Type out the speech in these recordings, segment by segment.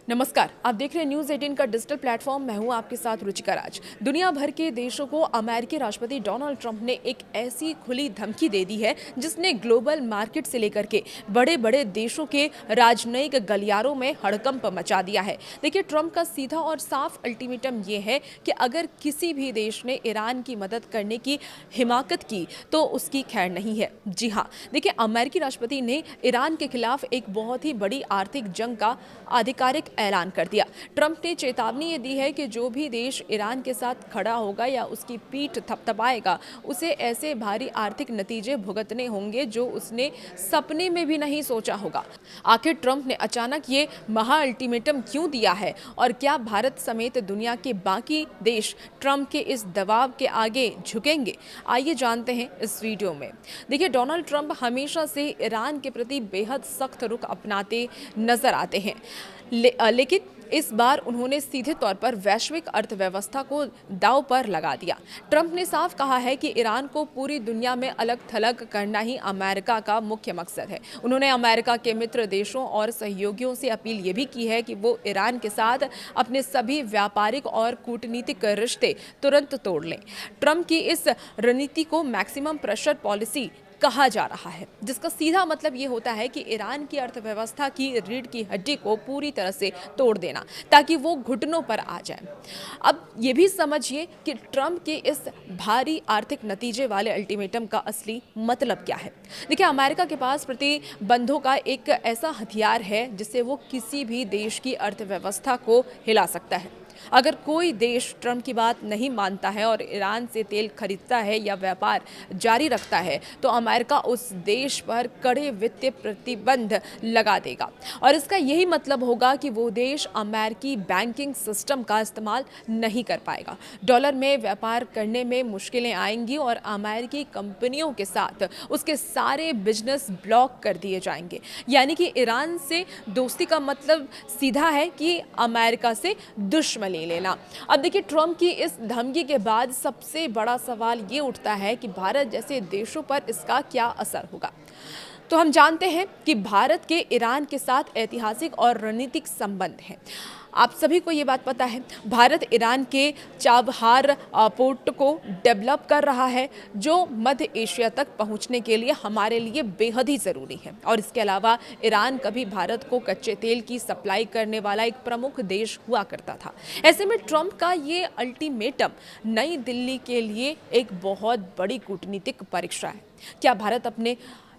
नमस्कार, आप देख रहे हैं न्यूज़ 18 का डिजिटल प्लेटफॉर्म। मैं हूं आपके साथ रुचिका राज। दुनिया भर के देशों को अमेरिकी राष्ट्रपति डोनाल्ड ट्रंप ने एक ऐसी खुली धमकी दे दी है जिसने ग्लोबल मार्केट से लेकर के बड़े-बड़े देशों के राजनयिक गलियारों में हड़कंप मचा दिया है। देखिए, ट्रंप का सीधा और साफ अल्टीमेटम ये है कि अगर किसी भी देश ने ईरान की मदद करने की हिमाकत की तो उसकी खैर नहीं है। जी हाँ, देखिए, अमेरिकी राष्ट्रपति ने ईरान के खिलाफ एक बहुत ही बड़ी आर्थिक जंग का आधिकारिक ऐलान कर दिया। ट्रंप ने चेतावनी ये दी है कि जो भी देश ईरान के साथ खड़ा होगा या उसकी पीठ थपथपाएगा, उसे ऐसे भारी आर्थिक नतीजे भुगतने होंगे जो उसने सपने में भी नहीं सोचा होगा। आखिर ट्रंप ने अचानक ये महा अल्टीमेटम क्यों दिया है और क्या भारत समेत दुनिया के बाकी देश ट्रंप के इस दबाव के आगे झुकेंगे? आइए जानते हैं इस वीडियो में। देखिए, डोनाल्ड ट्रंप हमेशा से ईरान के प्रति बेहद सख्त रुख अपनाते नजर आते हैं, लेकिन इस बार उन्होंने सीधे तौर पर वैश्विक अर्थव्यवस्था को दांव पर लगा दिया। ट्रंप ने साफ कहा है कि ईरान को पूरी दुनिया में अलग थलग करना ही अमेरिका का मुख्य मकसद है। उन्होंने अमेरिका के मित्र देशों और सहयोगियों से अपील ये भी की है कि वो ईरान के साथ अपने सभी व्यापारिक और कूटनीतिक रिश्ते तुरंत तोड़ लें। ट्रंप की इस रणनीति को मैक्सिमम प्रेशर पॉलिसी कहा जा रहा है, जिसका सीधा मतलब ये होता है कि ईरान की अर्थव्यवस्था की रीढ़ की हड्डी को पूरी तरह से तोड़ देना ताकि वो घुटनों पर आ जाए। अब ये भी समझिए कि ट्रंप के इस भारी आर्थिक नतीजे वाले अल्टीमेटम का असली मतलब क्या है। देखिए, अमेरिका के पास प्रतिबंधों का एक ऐसा हथियार है जिससे वो किसी भी देश की अर्थव्यवस्था को हिला सकता है। अगर कोई देश ट्रंप की बात नहीं मानता है और ईरान से तेल खरीदता है या व्यापार जारी रखता है, तो अमेरिका उस देश पर कड़े वित्तीय प्रतिबंध लगा देगा और इसका यही मतलब होगा कि वो देश अमेरिकी बैंकिंग सिस्टम का इस्तेमाल नहीं कर पाएगा। डॉलर में व्यापार करने में मुश्किलें आएंगी और अमेरिकी कंपनियों के साथ उसके सारे बिजनेस ब्लॉक कर दिए जाएंगे। यानी कि ईरान से दोस्ती का मतलब सीधा है कि अमेरिका से दुश्मनी ले लेना। अब देखिए, ट्रंप की इस धमकी के बाद सबसे बड़ा सवाल ये उठता है कि भारत जैसे देशों पर इसका क्या असर होगा। तो हम जानते हैं कि भारत के ईरान के साथ ऐतिहासिक और रणनीतिक संबंध हैं। आप सभी को ये बात पता है। भारत ईरान के चाबहार पोर्ट को डेवलप कर रहा है, जो मध्य एशिया तक पहुंचने के लिए हमारे लिए बेहद ही ज़रूरी है। और इसके अलावा ईरान कभी भारत को कच्चे तेल की सप्लाई करने वाला एक प्रमुख देश हुआ करता था। ऐसे में ट्रंप का ये अल्टीमेटम नई दिल्ली के लिए एक बहुत बड़ी कूटनीतिक परीक्षा है। क्या भारत अपने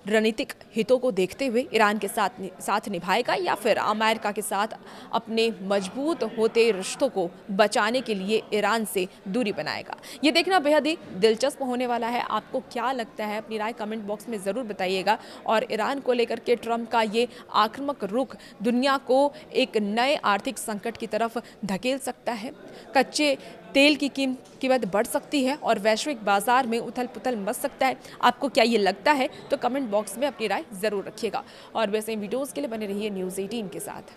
रणनीतिक हितों को देखते हुए ईरान के साथ निभाएगा या फिर अमेरिका के साथ अपने मजबूत होते रिश्तों को बचाने के लिए ईरान से दूरी बनाएगा? ये देखना बेहद ही दिलचस्प होने वाला है। आपको क्या लगता है? अपनी राय कमेंट बॉक्स में ज़रूर बताइएगा। और ईरान को लेकर के ट्रंप का ये आक्रामक रुख दुनिया को एक नए आर्थिक संकट की तरफ धकेल सकता है। कच्चे तेल की कीमत बढ़ सकती है और वैश्विक बाजार में उथल पुथल मच सकता है। आपको क्या ये लगता है? तो कमेंट बॉक्स में अपनी राय ज़रूर रखिएगा और वैसे वीडियोज़ के लिए बने रहिए न्यूज़ 18 के साथ।